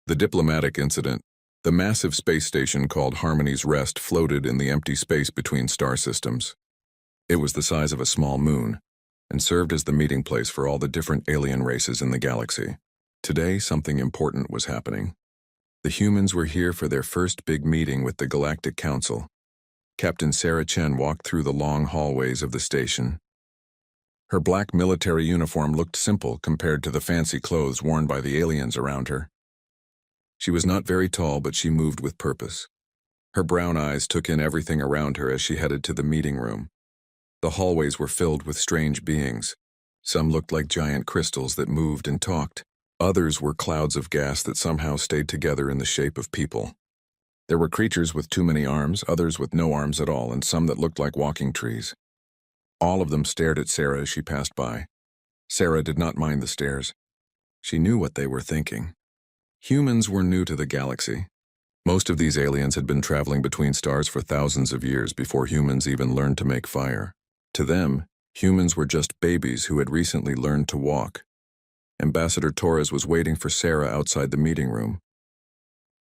The diplomatic incident. The massive space station called Harmony's Rest floated in the empty space between star systems. It was the size of a small moon, and served as the meeting place for all the different alien races in the galaxy. Today, something important was happening. The humans were here for their first big meeting with the Galactic Council. Captain Sarah Chen walked through the long hallways of the station. Her black military uniform looked simple compared to the fancy clothes worn by the aliens around her. She was not very tall, but she moved with purpose. Her brown eyes took in everything around her as she headed to the meeting room. The hallways were filled with strange beings. Some looked like giant crystals that moved and talked. Others were clouds of gas that somehow stayed together in the shape of people. There were creatures with too many arms, others with no arms at all, and some that looked like walking trees. All of them stared at Sarah as she passed by. Sarah did not mind the stares. She knew what they were thinking. Humans were new to the galaxy. Most of these aliens had been traveling between stars for thousands of years before humans even learned to make fire. To them, humans were just babies who had recently learned to walk. Ambassador Torres was waiting for Sarah outside the meeting room.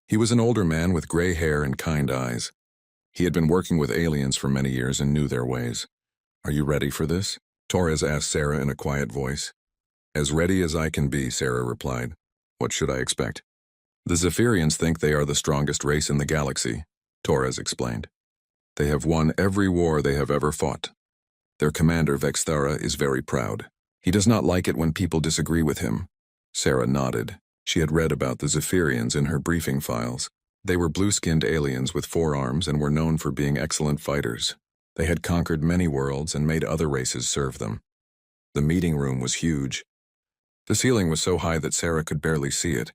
He was an older man with gray hair and kind eyes. He had been working with aliens for many years and knew their ways. "Are you ready for this?" Torres asked Sarah in a quiet voice. "As ready as I can be," Sarah replied. "What should I expect?" "The Zephyrians think they are the strongest race in the galaxy," Torres explained. "They have won every war they have ever fought. Their commander, Vexthara, is very proud. He does not like it when people disagree with him." Sarah nodded. She had read about the Zephyrians in her briefing files. They were blue-skinned aliens with 4 arms and were known for being excellent fighters. They had conquered many worlds and made other races serve them. The meeting room was huge. The ceiling was so high that Sarah could barely see it.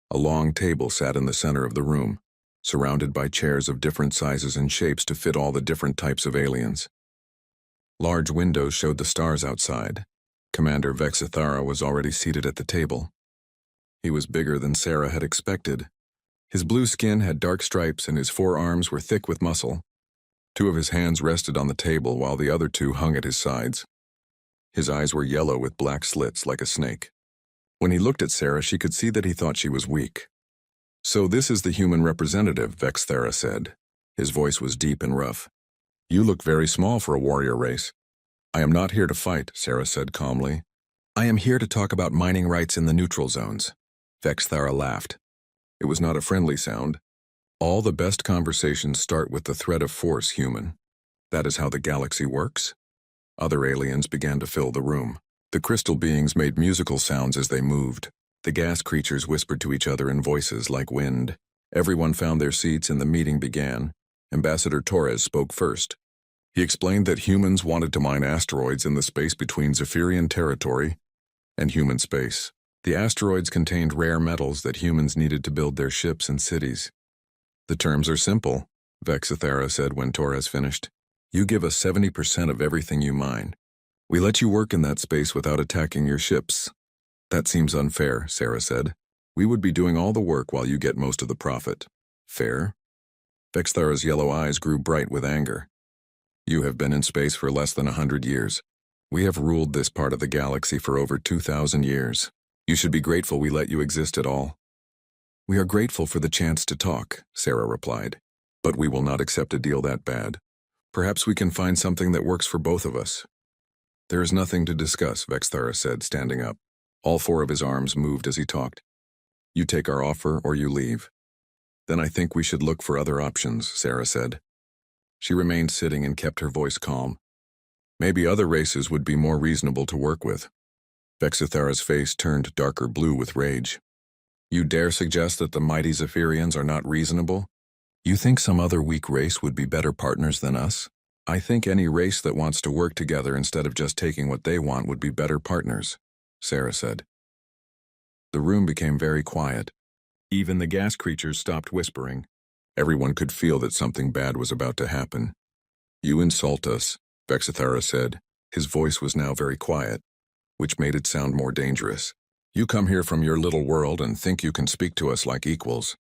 A long table sat in the center of the room, surrounded by chairs of different sizes and shapes to fit all the different types of aliens. Large windows showed the stars outside. Commander Vexthara was already seated at the table. He was bigger than Sarah had expected. His blue skin had dark stripes and his 4 arms were thick with muscle. 2 of his hands rested on the table while the other 2 hung at his sides. His eyes were yellow with black slits like a snake. When he looked at Sarah, she could see that he thought she was weak. "So this is the human representative," Vexthara said. His voice was deep and rough. "You look very small for a warrior race." "I am not here to fight," Sarah said calmly. "I am here to talk about mining rights in the neutral zones." Vexthara laughed. It was not a friendly sound. "All the best conversations start with the threat of force, human. That is how the galaxy works." Other aliens began to fill the room. The crystal beings made musical sounds as they moved. The gas creatures whispered to each other in voices like wind. Everyone found their seats and the meeting began. Ambassador Torres spoke first. He explained that humans wanted to mine asteroids in the space between Zephyrian territory and human space. The asteroids contained rare metals that humans needed to build their ships and cities. "The terms are simple," Vexthara said when Torres finished. "You give us 70% of everything you mine. We let you work in that space without attacking your ships." "That seems unfair," Sarah said. "We would be doing all the work while you get most of the profit." "Fair?" Vexthara's yellow eyes grew bright with anger. "You have been in space for less than 100 years. We have ruled this part of the galaxy for over 2,000 years. You should be grateful we let you exist at all." "We are grateful for the chance to talk," Sarah replied. "But we will not accept a deal that bad. Perhaps we can find something that works for both of us." "There is nothing to discuss," Vexthara said, standing up. All 4 of his arms moved as he talked. "You take our offer or you leave." "Then I think we should look for other options," Sarah said. She remained sitting and kept her voice calm. "Maybe other races would be more reasonable to work with." Vexthara's face turned darker blue with rage. "You dare suggest that the mighty Zephyrians are not reasonable? You think some other weak race would be better partners than us? I think any race that wants to work together instead of just taking what they want would be better partners," Sarah said. The room became very quiet. Even the gas creatures stopped whispering. Everyone could feel that something bad was about to happen. "You insult us," Vexthara said. His voice was now very quiet, which made it sound more dangerous. "You come here from your little world and think you can speak to us like equals.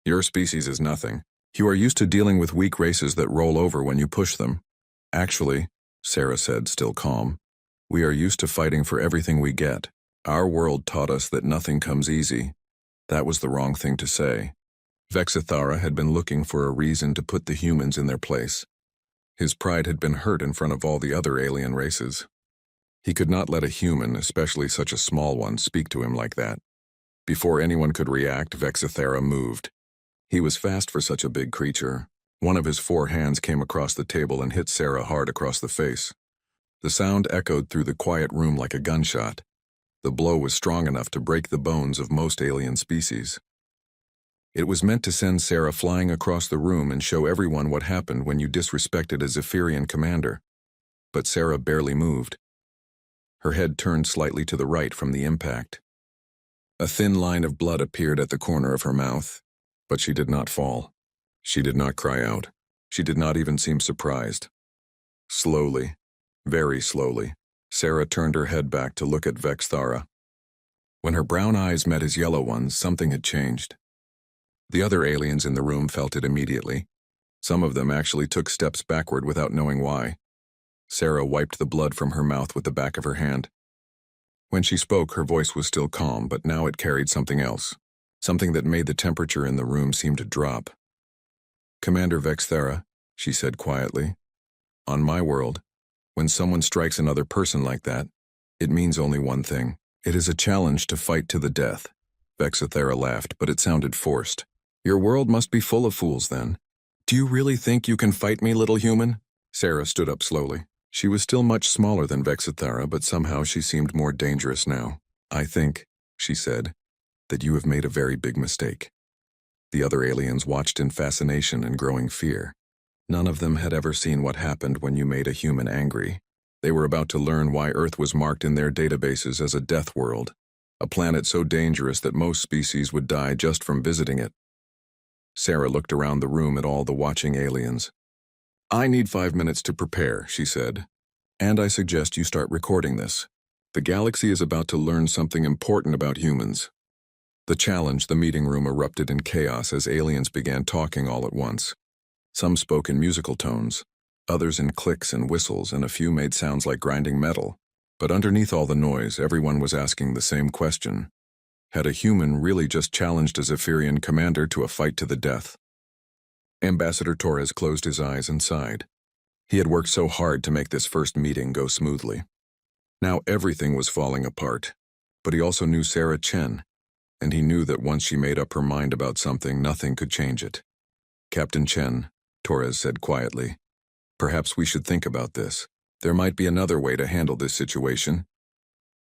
Your species is nothing. You are used to dealing with weak races that roll over when you push them." "Actually," Sarah said, still calm, "we are used to fighting for everything we get. Our world taught us that nothing comes easy. That was the wrong thing to say. Vexithara had been looking for a reason to put the humans in their place. His pride had been hurt in front of all the other alien races. He could not let a human, especially such a small one, speak to him like that. Before anyone could react, Vexithara moved. He was fast for such a big creature. One of his 4 hands came across the table and hit Sarah hard across the face. The sound echoed through the quiet room like a gunshot. The blow was strong enough to break the bones of most alien species. It was meant to send Sarah flying across the room and show everyone what happened when you disrespected a Zephyrian commander. But Sarah barely moved. Her head turned slightly to the right from the impact. A thin line of blood appeared at the corner of her mouth, but she did not fall. She did not cry out. She did not even seem surprised. Slowly, very slowly, Sarah turned her head back to look at Vexithara. When her brown eyes met his yellow ones, something had changed. The other aliens in the room felt it immediately. Some of them actually took steps backward without knowing why. Sarah wiped the blood from her mouth with the back of her hand. When she spoke, her voice was still calm, but now it carried something else, something that made the temperature in the room seem to drop. "Commander Vexithara," she said quietly, "on my world, when someone strikes another person like that, it means only one thing. It is a challenge to fight to the death." Vexithara laughed, but it sounded forced. "Your world must be full of fools, then. Do you really think you can fight me, little human?" Sarah stood up slowly. She was still much smaller than Vexithara, but somehow she seemed more dangerous now. "I think," she said, "that you have made a very big mistake." The other aliens watched in fascination and growing fear. None of them had ever seen what happened when you made a human angry. They were about to learn why Earth was marked in their databases as a death world, a planet so dangerous that most species would die just from visiting it. Sarah looked around the room at all the watching aliens. "I need 5 minutes to prepare," she said, "and I suggest you start recording this. The galaxy is about to learn something important about humans." The meeting room erupted in chaos as aliens began talking all at once. Some spoke in musical tones, others in clicks and whistles, and a few made sounds like grinding metal. But underneath all the noise, everyone was asking the same question. Had a human really just challenged a Zephyrian commander to a fight to the death? Ambassador Torres closed his eyes and sighed. He had worked so hard to make this first meeting go smoothly. Now everything was falling apart, but he also knew Sarah Chen, and he knew that once she made up her mind about something, nothing could change it. "Captain Chen," Torres said quietly, "perhaps we should think about this. There might be another way to handle this situation."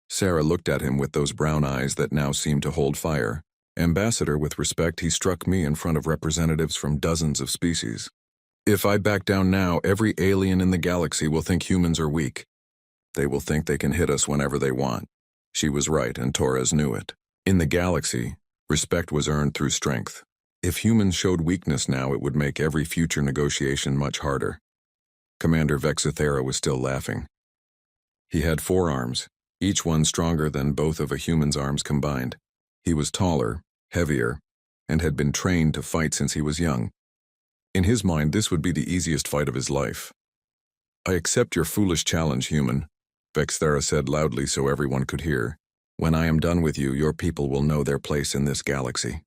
Sarah looked at him with those brown eyes that now seemed to hold fire. "Ambassador, with respect, he struck me in front of representatives from dozens of species. If I back down now, every alien in the galaxy will think humans are weak. They will think they can hit us whenever they want." She was right, and Torres knew it. In the galaxy, respect was earned through strength. If humans showed weakness now, it would make every future negotiation much harder. Commander Vexithara was still laughing. He had 4 arms, each one stronger than both of a human's arms combined. He was taller, heavier, and had been trained to fight since he was young. In his mind, this would be the easiest fight of his life. "I accept your foolish challenge, human," Vexithara said loudly so everyone could hear. "When I am done with you, your people will know their place in this galaxy."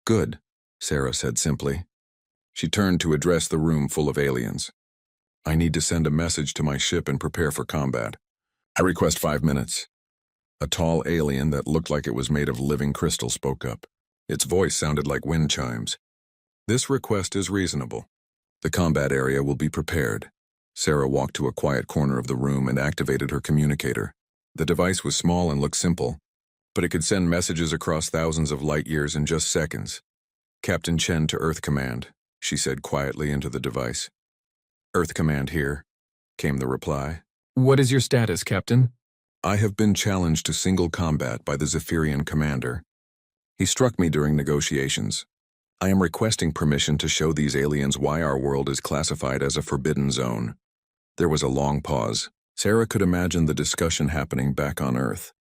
"Good," Sarah said simply. She turned to address the room full of aliens. "I need to send a message to my ship and prepare for combat. I request 5 minutes. A tall alien that looked like it was made of living crystal spoke up. Its voice sounded like wind chimes. "This request is reasonable. The combat area will be prepared." Sarah walked to a quiet corner of the room and activated her communicator. The device was small and looked simple, but it could send messages across thousands of light years in just seconds. "Captain Chen to Earth Command," she said quietly into the device. "Earth Command here," came the reply. "What is your status, Captain?" "I have been challenged to single combat by the Zephyrian commander. He struck me during negotiations. I am requesting permission to show these aliens why our world is classified as a forbidden zone." There was a long pause. Sarah could imagine the discussion happening back on Earth.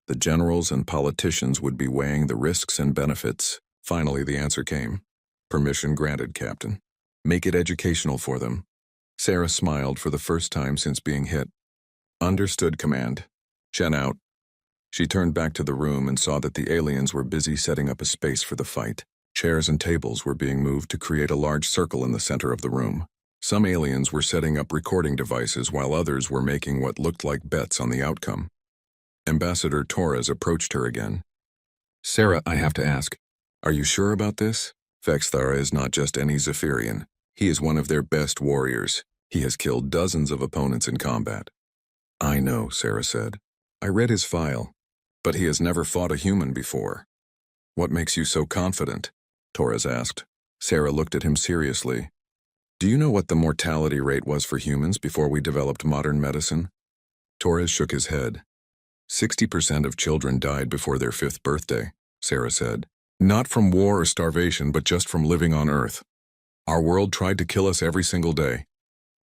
The generals and politicians would be weighing the risks and benefits. Finally, the answer came. "Permission granted, Captain. Make it educational for them." Sarah smiled for the first time since being hit. "Understood, Command. Chen out." She turned back to the room and saw that the aliens were busy setting up a space for the fight. Chairs and tables were being moved to create a large circle in the center of the room. Some aliens were setting up recording devices while others were making what looked like bets on the outcome. Ambassador Torres approached her again. Sarah, I have to ask. Are you sure about this? Vexthara is not just any Zephyrian. He is one of their best warriors. He has killed dozens of opponents in combat. I know, Sarah said. I read his file, but he has never fought a human before. What makes you so confident? Torres asked. Sarah looked at him seriously. Do you know what the mortality rate was for humans before we developed modern medicine? Torres shook his head. 60% of children died before their 5th birthday, Sarah said. Not from war or starvation, but just from living on Earth. Our world tried to kill us every single day.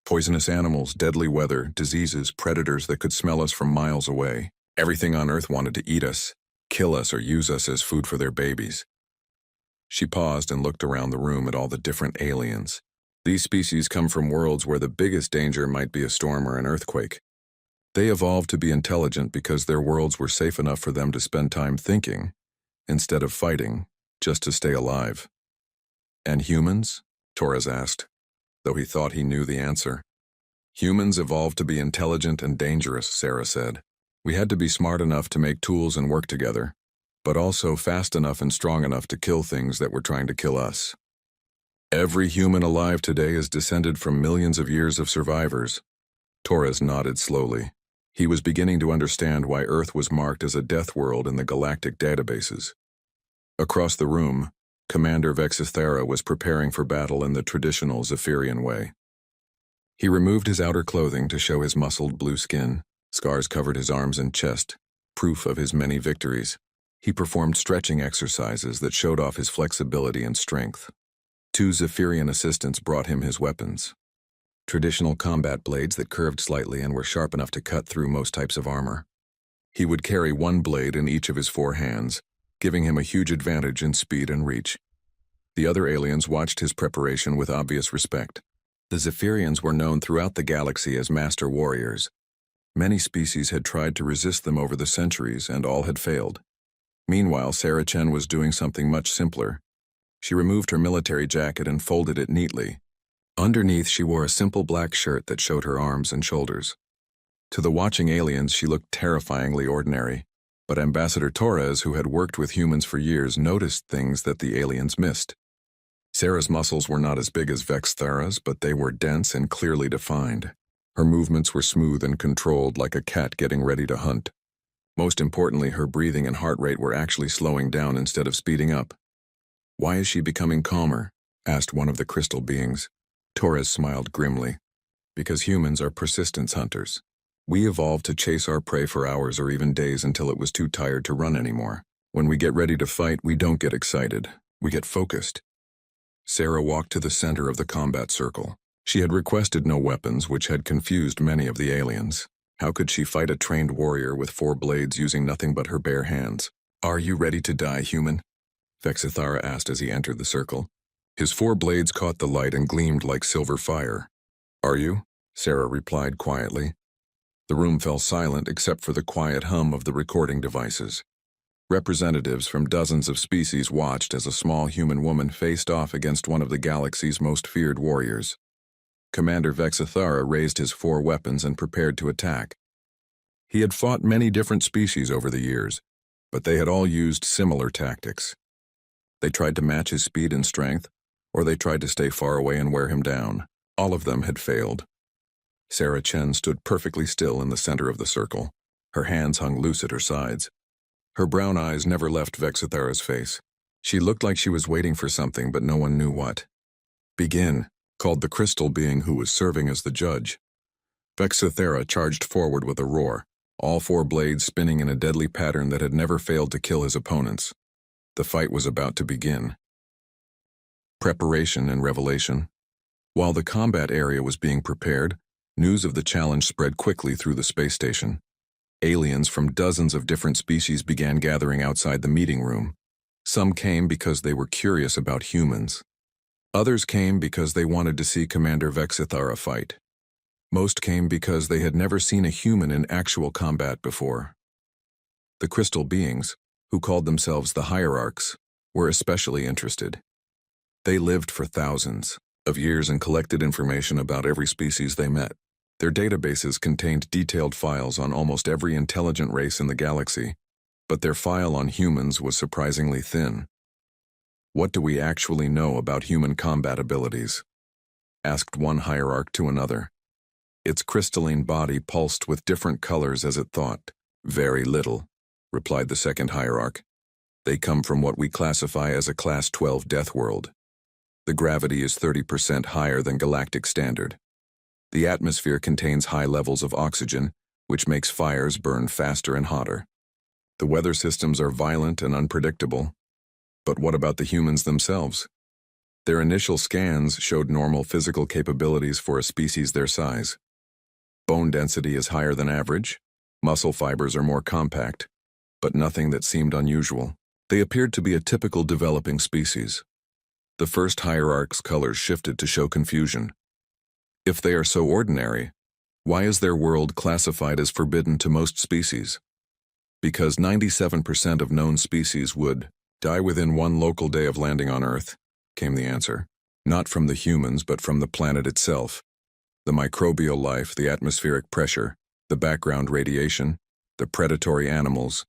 Poisonous animals, deadly weather, diseases, predators that could smell us from miles away. Everything on Earth wanted to eat us, kill us, or use us as food for their babies. She paused and looked around the room at all the different aliens. These species come from worlds where the biggest danger might be a storm or an earthquake. They evolved to be intelligent because their worlds were safe enough for them to spend time thinking, instead of fighting, just to stay alive. And humans? Torres asked, though he thought he knew the answer. Humans evolved to be intelligent and dangerous, Sarah said. We had to be smart enough to make tools and work together, but also fast enough and strong enough to kill things that were trying to kill us. Every human alive today is descended from millions of years of survivors. Torres nodded slowly. He was beginning to understand why Earth was marked as a death world in the galactic databases. Across the room, Commander Vexithera was preparing for battle in the traditional Zephyrian way. He removed his outer clothing to show his muscled blue skin. Scars covered his arms and chest, proof of his many victories. He performed stretching exercises that showed off his flexibility and strength. 2 Zephyrian assistants brought him his weapons. Traditional combat blades that curved slightly and were sharp enough to cut through most types of armor. He would carry 1 blade in each of his 4 hands, giving him a huge advantage in speed and reach. The other aliens watched his preparation with obvious respect. The Zephyrians were known throughout the galaxy as master warriors. Many species had tried to resist them over the centuries, and all had failed. Meanwhile, Sarah Chen was doing something much simpler. She removed her military jacket and folded it neatly. Underneath, she wore a simple black shirt that showed her arms and shoulders. To the watching aliens, she looked terrifyingly ordinary. But Ambassador Torres, who had worked with humans for years, noticed things that the aliens missed. Sarah's muscles were not as big as Vexthara's, but they were dense and clearly defined. Her movements were smooth and controlled, like a cat getting ready to hunt. Most importantly, her breathing and heart rate were actually slowing down instead of speeding up. Why is she becoming calmer? Asked one of the crystal beings. Torres smiled grimly. Because humans are persistence hunters. We evolved to chase our prey for hours or even days until it was too tired to run anymore. When we get ready to fight, we don't get excited. We get focused. Sarah walked to the center of the combat circle. She had requested no weapons, which had confused many of the aliens. How could she fight a trained warrior with 4 blades using nothing but her bare hands? Are you ready to die, human? Vexithara asked as he entered the circle. His 4 blades caught the light and gleamed like silver fire. Are you? Sarah replied quietly. The room fell silent except for the quiet hum of the recording devices. Representatives from dozens of species watched as a small human woman faced off against one of the galaxy's most feared warriors. Commander Vexithara raised his 4 weapons and prepared to attack. He had fought many different species over the years, but they had all used similar tactics. They tried to match his speed and strength, or they tried to stay far away and wear him down. All of them had failed. Sarah Chen stood perfectly still in the center of the circle. Her hands hung loose at her sides. Her brown eyes never left Vexithara's face. She looked like she was waiting for something, but no one knew what. Begin, called the crystal being who was serving as the judge. Vexithara charged forward with a roar, all 4 blades spinning in a deadly pattern that had never failed to kill his opponents. The fight was about to begin. Preparation and revelation. While the combat area was being prepared, news of the challenge spread quickly through the space station. Aliens from dozens of different species began gathering outside the meeting room. Some came because they were curious about humans. Others came because they wanted to see Commander Vexithara fight. Most came because they had never seen a human in actual combat before. The crystal beings, who called themselves the hierarchs, were especially interested. They lived for thousands of years and collected information about every species they met. Their databases contained detailed files on almost every intelligent race in the galaxy, but their file on humans was surprisingly thin. "What do we actually know about human combat abilities?" asked one hierarch to another. Its crystalline body pulsed with different colors as it thought. "Very little," replied the second hierarch. "They come from what we classify as a Class 12 Deathworld. The gravity is 30% higher than galactic standard. The atmosphere contains high levels of oxygen, which makes fires burn faster and hotter. The weather systems are violent and unpredictable. But what about the humans themselves? Their initial scans showed normal physical capabilities for a species their size. Bone density is higher than average, muscle fibers are more compact, but nothing that seemed unusual. They appeared to be a typical developing species." The first hierarch's colors shifted to show confusion. If they are so ordinary, why is their world classified as forbidden to most species? "Because 97% of known species would die within one local day of landing on Earth," came the answer. "Not from the humans, but from the planet itself. The microbial life, the atmospheric pressure, the background radiation, the predatory animals,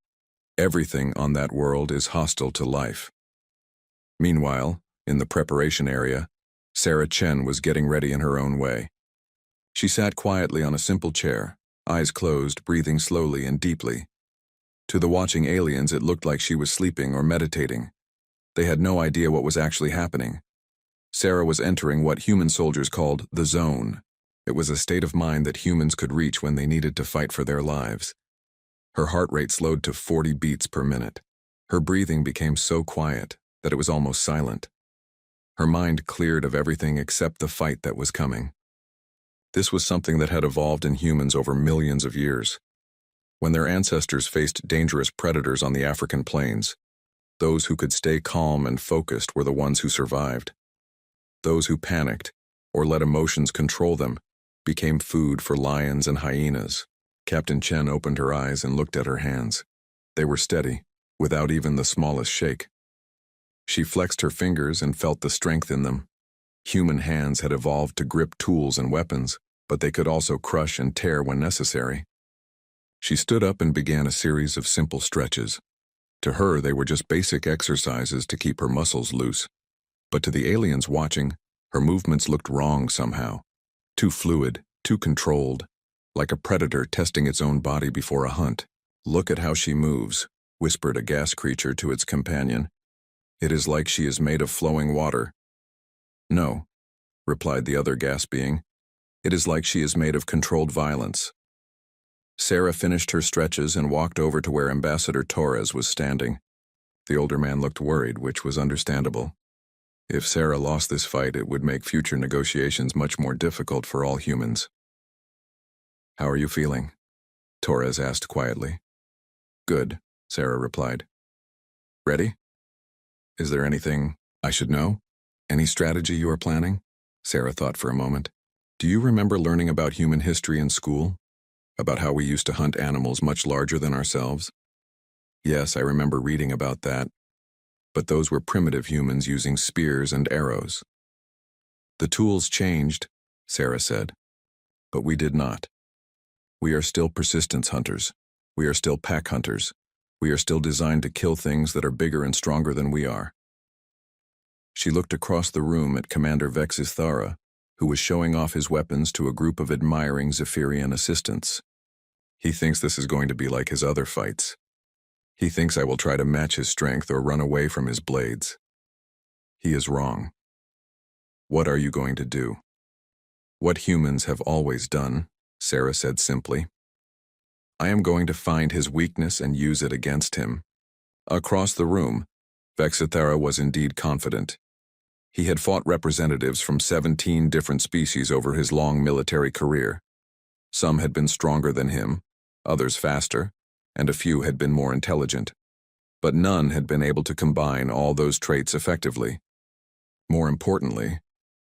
everything on that world is hostile to life." Meanwhile, in the preparation area, Sarah Chen was getting ready in her own way. She sat quietly on a simple chair, eyes closed, breathing slowly and deeply. To the watching aliens, it looked like she was sleeping or meditating. They had no idea what was actually happening. Sarah was entering what human soldiers called the zone. It was a state of mind that humans could reach when they needed to fight for their lives. Her heart rate slowed to 40 beats per minute. Her breathing became so quiet that it was almost silent. Her mind cleared of everything except the fight that was coming. This was something that had evolved in humans over millions of years. When their ancestors faced dangerous predators on the African plains, those who could stay calm and focused were the ones who survived. Those who panicked, or let emotions control them, became food for lions and hyenas. Captain Chen opened her eyes and looked at her hands. They were steady, without even the smallest shake. She flexed her fingers and felt the strength in them. Human hands had evolved to grip tools and weapons, but they could also crush and tear when necessary. She stood up and began a series of simple stretches. To her, they were just basic exercises to keep her muscles loose. But to the aliens watching, her movements looked wrong somehow. Too fluid, too controlled, like a predator testing its own body before a hunt. "Look at how she moves," whispered a gas creature to its companion. "It is like she is made of flowing water." "No," replied the other gas being. "It is like she is made of controlled violence." Sarah finished her stretches and walked over to where Ambassador Torres was standing. The older man looked worried, which was understandable. If Sarah lost this fight, it would make future negotiations much more difficult for all humans. "How are you feeling?" Torres asked quietly. "Good," Sarah replied. "Ready? Is there anything I should know? Any strategy you are planning?" Sarah thought for a moment. "Do you remember learning about human history in school? About how we used to hunt animals much larger than ourselves?" "Yes, I remember reading about that. But those were primitive humans using spears and arrows." "The tools changed," Sarah said. "But we did not. We are still persistence hunters. We are still pack hunters. We are still designed to kill things that are bigger and stronger than we are." She looked across the room at Commander Vexis Thara, who was showing off his weapons to a group of admiring Zephyrian assistants. "He thinks this is going to be like his other fights. He thinks I will try to match his strength or run away from his blades. He is wrong. What are you going to do?" "What humans have always done," Sarah said simply. "I am going to find his weakness and use it against him." Across the room, Vexithara was indeed confident. He had fought representatives from 17 different species over his long military career. Some had been stronger than him, others faster, and a few had been more intelligent. But none had been able to combine all those traits effectively. More importantly,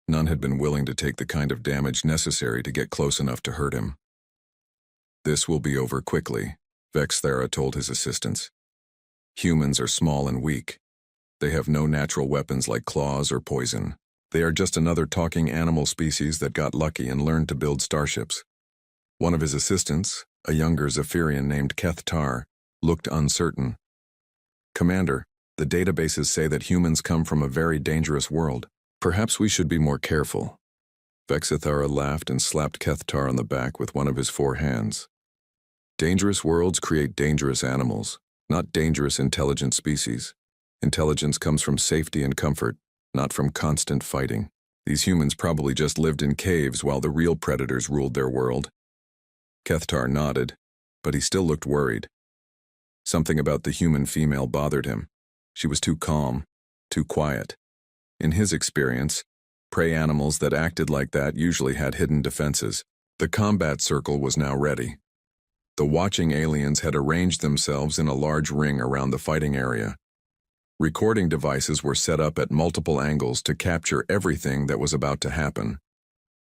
none had been willing to take the kind of damage necessary to get close enough to hurt him. "This will be over quickly," Vexthera told his assistants. Humans are small and weak. They have no natural weapons like claws or poison. They are just another talking animal species that got lucky and learned to build starships. One of his assistants, a younger Zephyrian named Kethtar, looked uncertain. Commander, the databases say that humans come from a very dangerous world. Perhaps we should be more careful. Vexithara laughed and slapped Kethtar on the back with one of his 4 hands. Dangerous worlds create dangerous animals, not dangerous intelligent species. Intelligence comes from safety and comfort, not from constant fighting. These humans probably just lived in caves while the real predators ruled their world. Kethtar nodded, but he still looked worried. Something about the human female bothered him. She was too calm, too quiet. In his experience, prey animals that acted like that usually had hidden defenses. The combat circle was now ready. The watching aliens had arranged themselves in a large ring around the fighting area. Recording devices were set up at multiple angles to capture everything that was about to happen.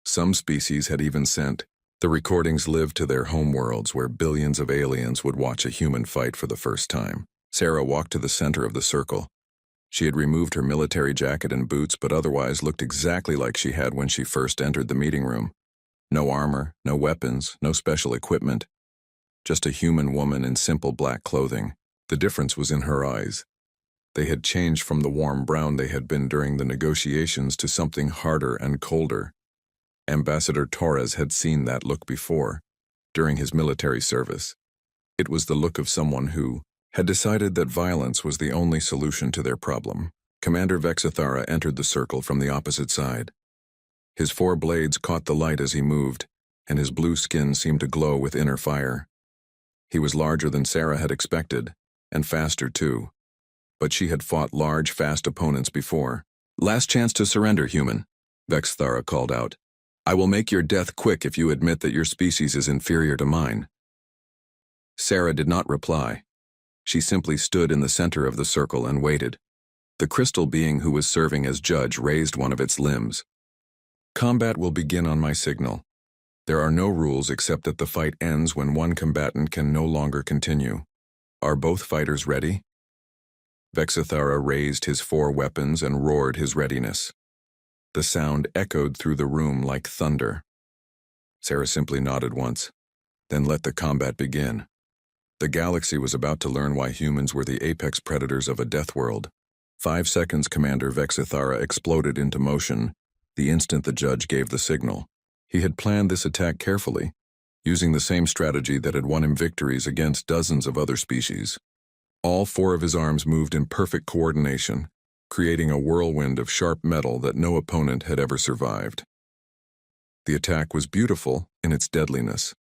Some species had even sent. The recordings lived to their homeworlds where billions of aliens would watch a human fight for the first time. Sarah walked to the center of the circle. She had removed her military jacket and boots but otherwise looked exactly like she had when she first entered the meeting room. No armor, no weapons, no special equipment. Just a human woman in simple black clothing. The difference was in her eyes. They had changed from the warm brown they had been during the negotiations to something harder and colder. Ambassador Torres had seen that look before, during his military service. It was the look of someone who had decided that violence was the only solution to their problem. Commander Vexithara entered the circle from the opposite side. His 4 blades caught the light as he moved, and his blue skin seemed to glow with inner fire. He was larger than Sarah had expected, and faster too. But she had fought large, fast opponents before. "Last chance to surrender, human," Vexthara called out. "I will make your death quick if you admit that your species is inferior to mine." Sarah did not reply. She simply stood in the center of the circle and waited. The crystal being who was serving as judge raised one of its limbs. "Combat will begin on my signal. There are no rules except that the fight ends when one combatant can no longer continue. Are both fighters ready?" Vexithara raised his 4 weapons and roared his readiness. The sound echoed through the room like thunder. Sarah simply nodded once, then let the combat begin. The galaxy was about to learn why humans were the apex predators of a death world. 5 seconds, Commander Vexithara exploded into motion the instant the judge gave the signal. He had planned this attack carefully, using the same strategy that had won him victories against dozens of other species. All 4 of his arms moved in perfect coordination, creating a whirlwind of sharp metal that no opponent had ever survived. The attack was beautiful in its deadliness.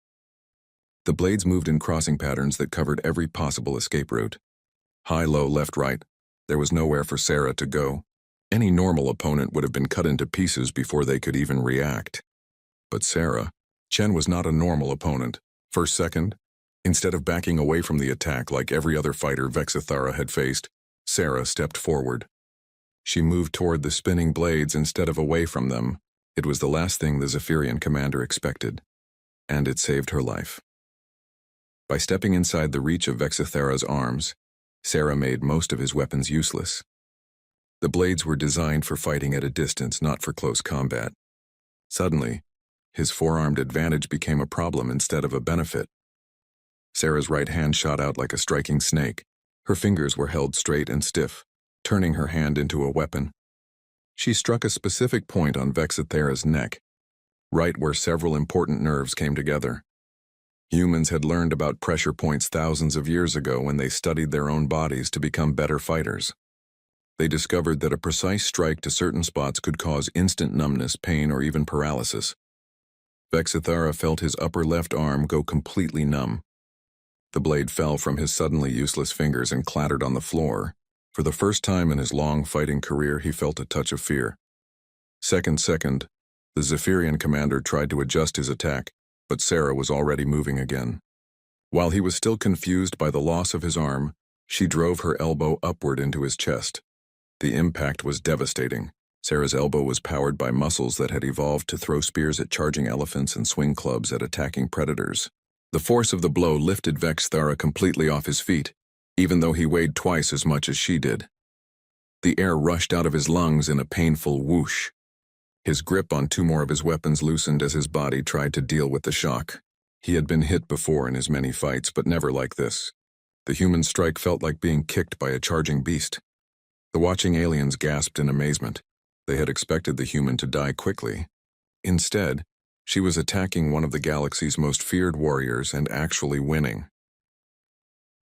The blades moved in crossing patterns that covered every possible escape route. High, low, left, right. There was nowhere for Sarah to go. Any normal opponent would have been cut into pieces before they could even react. But Sarah, Chen was not a normal opponent. First second, instead of backing away from the attack like every other fighter Vexithara had faced, Sarah stepped forward. She moved toward the spinning blades instead of away from them. It was the last thing the Zephyrian commander expected, and it saved her life. By stepping inside the reach of Vexithara's arms, Sarah made most of his weapons useless. The blades were designed for fighting at a distance, not for close combat. Suddenly, his 4-armed advantage became a problem instead of a benefit. Sarah's right hand shot out like a striking snake. Her fingers were held straight and stiff, turning her hand into a weapon. She struck a specific point on Vexithara's neck, right where several important nerves came together. Humans had learned about pressure points thousands of years ago when they studied their own bodies to become better fighters. They discovered that a precise strike to certain spots could cause instant numbness, pain, or even paralysis. Vexithara felt his upper left arm go completely numb. The blade fell from his suddenly useless fingers and clattered on the floor. For the first time in his long fighting career, he felt a touch of fear. Second, the Zephyrian commander tried to adjust his attack, but Sarah was already moving again. While he was still confused by the loss of his arm, she drove her elbow upward into his chest. The impact was devastating. Sarah's elbow was powered by muscles that had evolved to throw spears at charging elephants and swing clubs at attacking predators. The force of the blow lifted Vexthara completely off his feet, even though he weighed twice as much as she did. The air rushed out of his lungs in a painful whoosh. His grip on two more of his weapons loosened as his body tried to deal with the shock. He had been hit before in his many fights, but never like this. The human strike felt like being kicked by a charging beast. The watching aliens gasped in amazement. They had expected the human to die quickly. Instead, she was attacking one of the galaxy's most feared warriors and actually winning.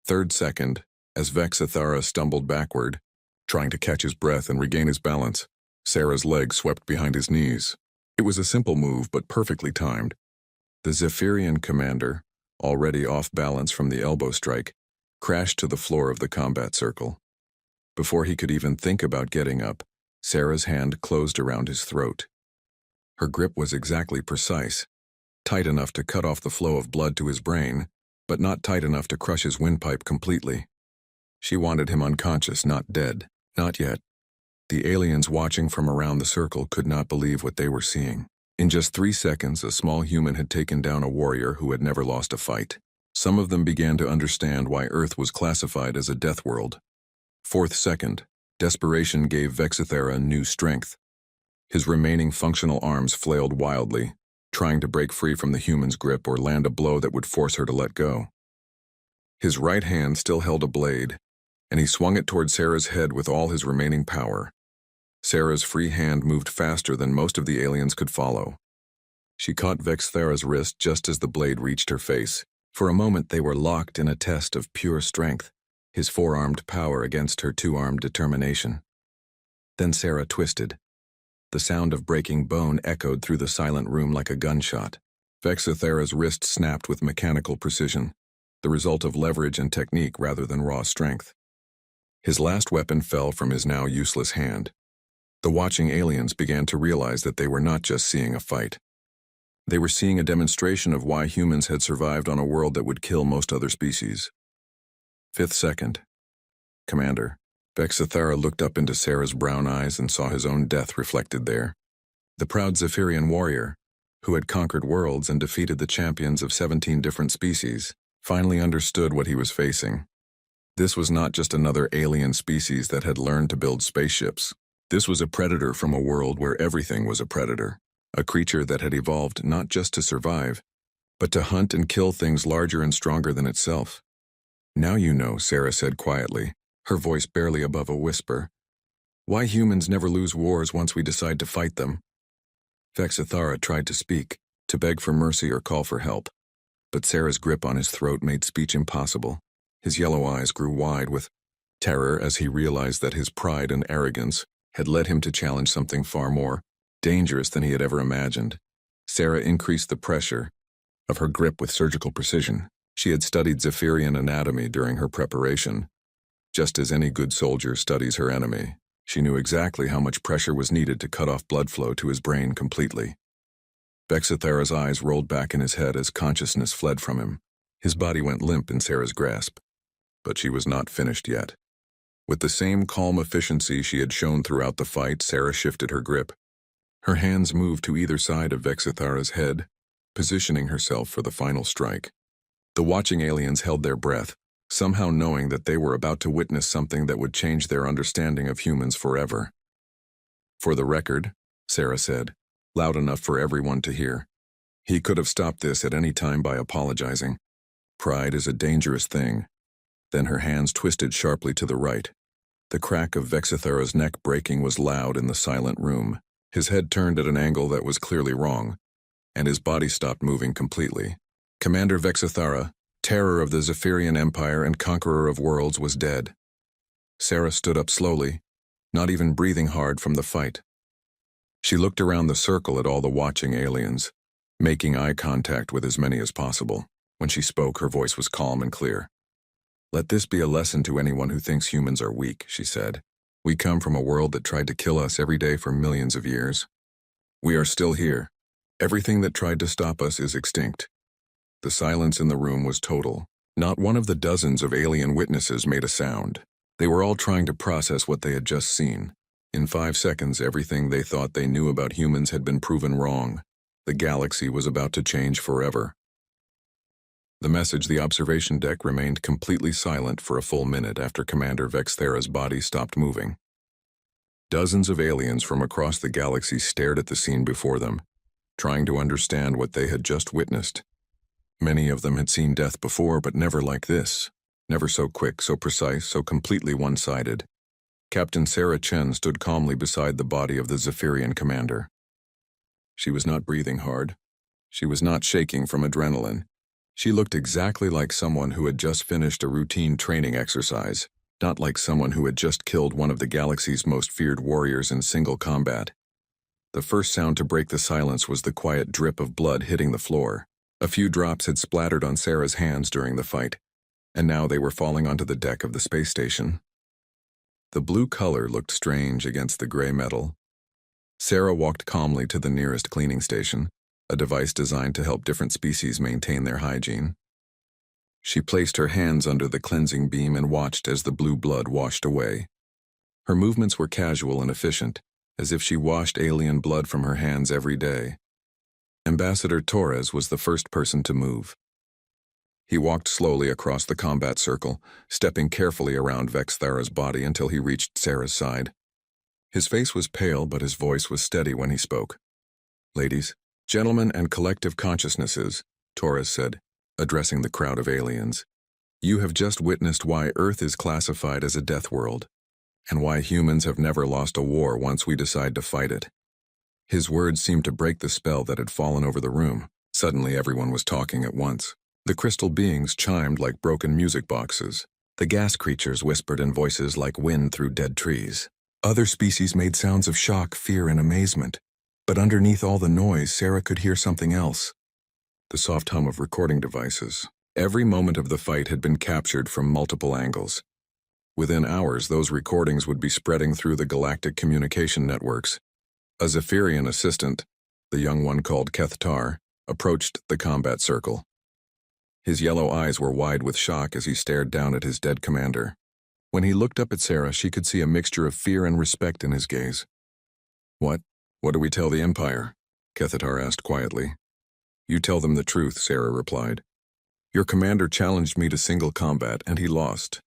Third second, as Vexthara stumbled backward, trying to catch his breath and regain his balance, Sarah's leg swept behind his knees. It was a simple move, but perfectly timed. The Zephyrian commander, already off balance from the elbow strike, crashed to the floor of the combat circle. Before he could even think about getting up, Sarah's hand closed around his throat. Her grip was exactly precise, tight enough to cut off the flow of blood to his brain, but not tight enough to crush his windpipe completely. She wanted him unconscious, not dead. Not yet. The aliens watching from around the circle could not believe what they were seeing. In just 3 seconds, a small human had taken down a warrior who had never lost a fight. Some of them began to understand why Earth was classified as a death world. Fourth second, desperation gave Vexthara new strength. His remaining functional arms flailed wildly, trying to break free from the human's grip or land a blow that would force her to let go. His right hand still held a blade, and he swung it toward Sarah's head with all his remaining power. Sarah's free hand moved faster than most of the aliens could follow. She caught Vexthara's wrist just as the blade reached her face. For a moment they were locked in a test of pure strength, his four-armed power against her two-armed determination. Then Sarah twisted. The sound of breaking bone echoed through the silent room like a gunshot. Vexthara's wrist snapped with mechanical precision, the result of leverage and technique rather than raw strength. His last weapon fell from his now useless hand. The watching aliens began to realize that they were not just seeing a fight. They were seeing a demonstration of why humans had survived on a world that would kill most other species. Fifth second. Commander. Vexthara looked up into Sarah's brown eyes and saw his own death reflected there. The proud Zephyrian warrior, who had conquered worlds and defeated the champions of 17 different species, finally understood what he was facing. This was not just another alien species that had learned to build spaceships. This was a predator from a world where everything was a predator, a creature that had evolved not just to survive, but to hunt and kill things larger and stronger than itself. Now you know, Sarah said quietly, her voice barely above a whisper, why humans never lose wars once we decide to fight them. Vexthara tried to speak, to beg for mercy or call for help, but Sarah's grip on his throat made speech impossible. His yellow eyes grew wide with terror as he realized that his pride and arrogance had led him to challenge something far more dangerous than he had ever imagined. Sarah increased the pressure of her grip with surgical precision. She had studied Zephyrian anatomy during her preparation. Just as any good soldier studies her enemy, she knew exactly how much pressure was needed to cut off blood flow to his brain completely. Vexthara's eyes rolled back in his head as consciousness fled from him. His body went limp in Sarah's grasp. But she was not finished yet. With the same calm efficiency she had shown throughout the fight, Sarah shifted her grip. Her hands moved to either side of Vexthara's head, positioning herself for the final strike. The watching aliens held their breath, somehow knowing that they were about to witness something that would change their understanding of humans forever. For the record, Sarah said, loud enough for everyone to hear. He could have stopped this at any time by apologizing. Pride is a dangerous thing. Then her hands twisted sharply to the right. The crack of Vexthara's neck breaking was loud in the silent room. His head turned at an angle that was clearly wrong, and his body stopped moving completely. Commander Vexthara, terror of the Zephyrian Empire and conqueror of worlds, was dead. Sarah stood up slowly, not even breathing hard from the fight. She looked around the circle at all the watching aliens, making eye contact with as many as possible. When she spoke, her voice was calm and clear. Let this be a lesson to anyone who thinks humans are weak, she said. We come from a world that tried to kill us every day for millions of years. We are still here. Everything that tried to stop us is extinct. The silence in the room was total. Not one of the dozens of alien witnesses made a sound. They were all trying to process what they had just seen. In 5 seconds, everything they thought they knew about humans had been proven wrong. The galaxy was about to change forever. The observation deck remained completely silent for a full minute after Commander Vexthera's body stopped moving. Dozens of aliens from across the galaxy stared at the scene before them, trying to understand what they had just witnessed. Many of them had seen death before, but never like this. Never so quick, so precise, so completely one-sided. Captain Sarah Chen stood calmly beside the body of the Zephyrian commander. She was not breathing hard. She was not shaking from adrenaline. She looked exactly like someone who had just finished a routine training exercise, not like someone who had just killed one of the galaxy's most feared warriors in single combat. The first sound to break the silence was the quiet drip of blood hitting the floor. A few drops had splattered on Sarah's hands during the fight, and now they were falling onto the deck of the space station. The blue color looked strange against the gray metal. Sarah walked calmly to the nearest cleaning station, a device designed to help different species maintain their hygiene. She placed her hands under the cleansing beam and watched as the blue blood washed away. Her movements were casual and efficient, as if she washed alien blood from her hands every day. Ambassador Torres was the first person to move. He walked slowly across the combat circle, stepping carefully around Vexthera's body until he reached Sarah's side. His face was pale, but his voice was steady when he spoke. "Ladies, gentlemen, and collective consciousnesses," Torres said, addressing the crowd of aliens. "You have just witnessed why Earth is classified as a death world, and why humans have never lost a war once we decide to fight it." His words seemed to break the spell that had fallen over the room. Suddenly everyone was talking at once. The crystal beings chimed like broken music boxes. The gas creatures whispered in voices like wind through dead trees. Other species made sounds of shock, fear, and amazement. But underneath all the noise, Sarah could hear something else. The soft hum of recording devices. Every moment of the fight had been captured from multiple angles. Within hours, those recordings would be spreading through the galactic communication networks. A Zephyrian assistant, the young one called Kethtar, approached the combat circle. His yellow eyes were wide with shock as he stared down at his dead commander. When he looked up at Sarah, she could see a mixture of fear and respect in his gaze. What do we tell the Empire?" Kethtar asked quietly. "You tell them the truth," Sarah replied. "Your commander challenged me to single combat, and he lost.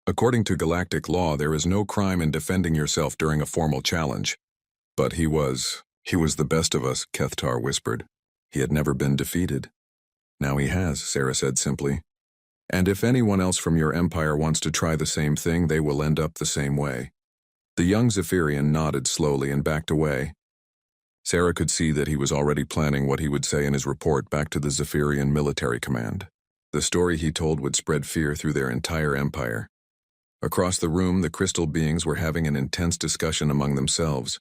According to galactic law, there is no crime in defending yourself during a formal challenge. But he was the best of us," Kethtar whispered. "He had never been defeated." "Now he has," Sarah said simply. "And if anyone else from your empire wants to try the same thing, they will end up the same way." The young Zephyrian nodded slowly and backed away. Sarah could see that he was already planning what he would say in his report back to the Zephyrian military command. The story he told would spread fear through their entire empire. Across the room, the crystal beings were having an intense discussion among themselves.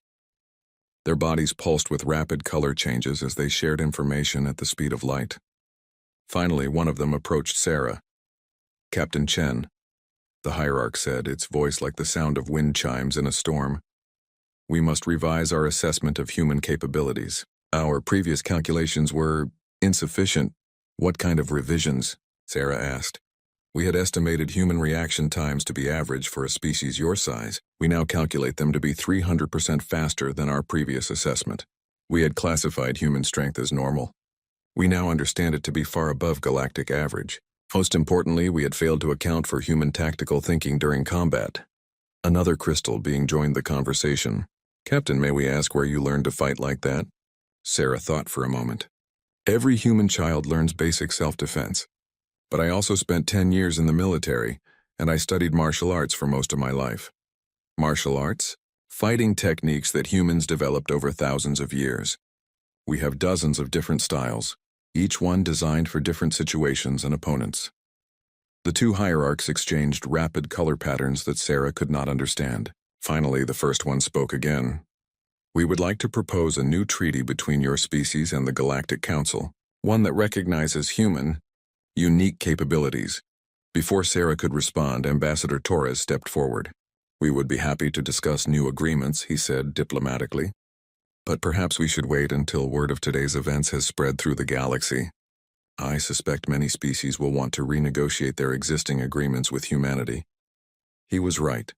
Their bodies pulsed with rapid color changes as they shared information at the speed of light. Finally, one of them approached Sarah. "Captain Chen," the hierarch said, its voice like the sound of wind chimes in a storm. "We must revise our assessment of human capabilities. Our previous calculations were insufficient." "What kind of revisions?" Sarah asked. "We had estimated human reaction times to be average for a species your size. We now calculate them to be 300% faster than our previous assessment. We had classified human strength as normal. We now understand it to be far above galactic average. Most importantly, we had failed to account for human tactical thinking during combat." Another crystal being joined the conversation. "Captain, may we ask where you learned to fight like that?" Sarah thought for a moment. "Every human child learns basic self-defense. But I also spent 10 years in the military, and I studied martial arts for most of my life." "Martial arts?" "Fighting techniques that humans developed over thousands of years. We have dozens of different styles, each one designed for different situations and opponents." The two hierarchs exchanged rapid color patterns that Sarah could not understand. Finally, the first one spoke again. "We would like to propose a new treaty between your species and the Galactic Council, one that recognizes human, unique capabilities." Before Sarah could respond, Ambassador Torres stepped forward. "We would be happy to discuss new agreements," he said diplomatically. "But perhaps we should wait until word of today's events has spread through the galaxy. I suspect many species will want to renegotiate their existing agreements with humanity." He was right.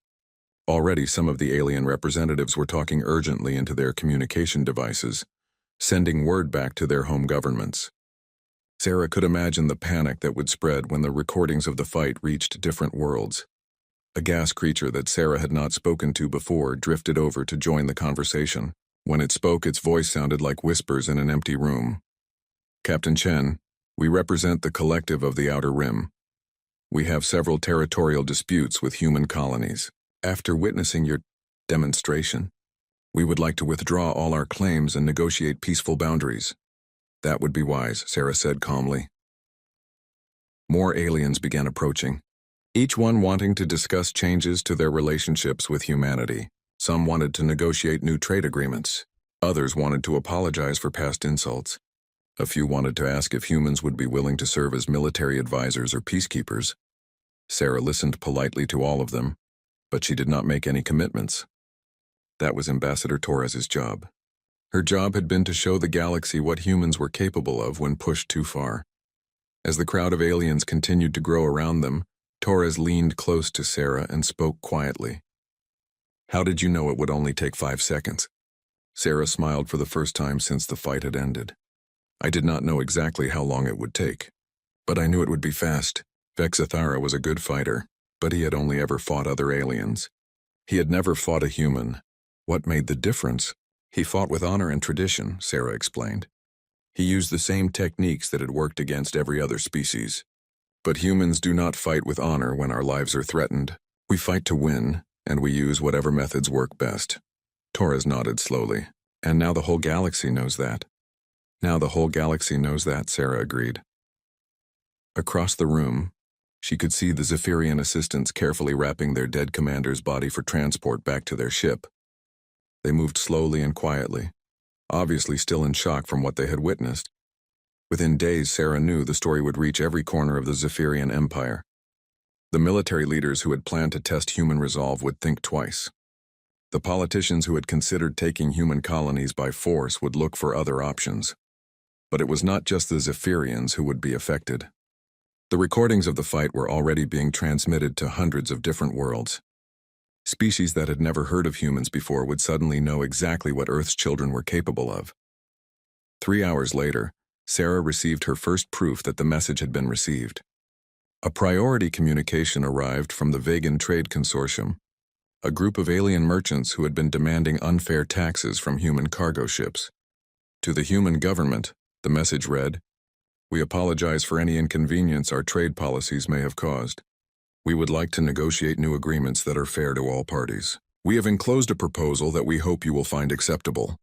Already some of the alien representatives were talking urgently into their communication devices, sending word back to their home governments. Sarah could imagine the panic that would spread when the recordings of the fight reached different worlds. A gas creature that Sarah had not spoken to before drifted over to join the conversation. When it spoke, its voice sounded like whispers in an empty room. "Captain Chen, we represent the collective of the Outer Rim. We have several territorial disputes with human colonies. After witnessing your demonstration, we would like to withdraw all our claims and negotiate peaceful boundaries." "That would be wise," Sarah said calmly. More aliens began approaching, each one wanting to discuss changes to their relationships with humanity. Some wanted to negotiate new trade agreements. Others wanted to apologize for past insults. A few wanted to ask if humans would be willing to serve as military advisors or peacekeepers. Sarah listened politely to all of them, but she did not make any commitments. That was Ambassador Torres's job. Her job had been to show the galaxy what humans were capable of when pushed too far. As the crowd of aliens continued to grow around them, Torres leaned close to Sarah and spoke quietly. "How did you know it would only take 5 seconds?" Sarah smiled for the first time since the fight had ended. "I did not know exactly how long it would take, but I knew it would be fast. Vexathara was a good fighter, but he had only ever fought other aliens. He had never fought a human. What made the difference? He fought with honor and tradition," Sarah explained. "He used the same techniques that had worked against every other species. But humans do not fight with honor when our lives are threatened. We fight to win, and we use whatever methods work best." Torres nodded slowly. "And now the whole galaxy knows that." "Now the whole galaxy knows that," Sarah agreed. Across the room, she could see the Zephyrian assistants carefully wrapping their dead commander's body for transport back to their ship. They moved slowly and quietly, obviously still in shock from what they had witnessed. Within days, Sarah knew the story would reach every corner of the Zephyrian Empire. The military leaders who had planned to test human resolve would think twice. The politicians who had considered taking human colonies by force would look for other options. But it was not just the Zephyrians who would be affected. The recordings of the fight were already being transmitted to hundreds of different worlds. Species that had never heard of humans before would suddenly know exactly what Earth's children were capable of. 3 hours later, Sarah received her first proof that the message had been received. A priority communication arrived from the Vegan Trade Consortium, a group of alien merchants who had been demanding unfair taxes from human cargo ships. To the human government, the message read, "We apologize for any inconvenience our trade policies may have caused. We would like to negotiate new agreements that are fair to all parties. We have enclosed a proposal that we hope you will find acceptable."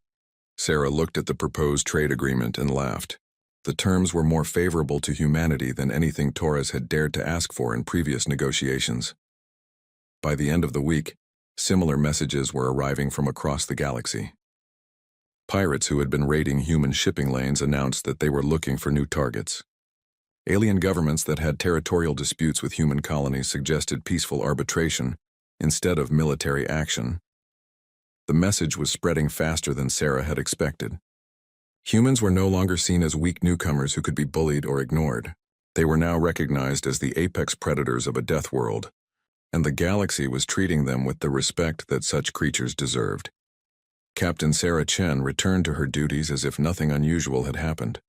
Sarah looked at the proposed trade agreement and laughed. The terms were more favorable to humanity than anything Torres had dared to ask for in previous negotiations. By the end of the week, similar messages were arriving from across the galaxy. Pirates who had been raiding human shipping lanes announced that they were looking for new targets. Alien governments that had territorial disputes with human colonies suggested peaceful arbitration instead of military action. The message was spreading faster than Sarah had expected. Humans were no longer seen as weak newcomers who could be bullied or ignored. They were now recognized as the apex predators of a death world, and the galaxy was treating them with the respect that such creatures deserved. Captain Sarah Chen returned to her duties as if nothing unusual had happened.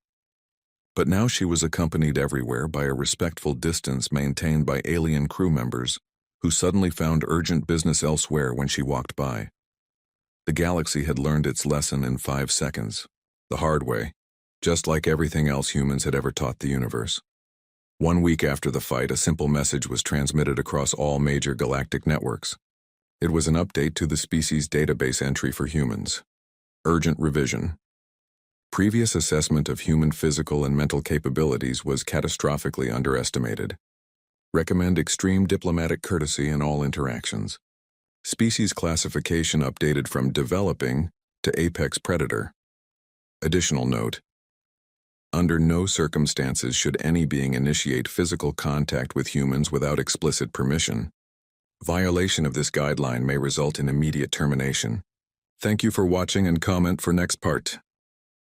But now she was accompanied everywhere by a respectful distance maintained by alien crew members who suddenly found urgent business elsewhere when she walked by. The galaxy had learned its lesson in 5 seconds, the hard way, just like everything else humans had ever taught the universe. 1 week after the fight, a simple message was transmitted across all major galactic networks. It was an update to the species database entry for humans. Urgent revision. Previous assessment of human physical and mental capabilities was catastrophically underestimated. Recommend extreme diplomatic courtesy in all interactions. Species classification updated from developing to apex predator. Additional note: under no circumstances should any being initiate physical contact with humans without explicit permission. Violation of this guideline may result in immediate termination. Thank you for watching and comment for next part.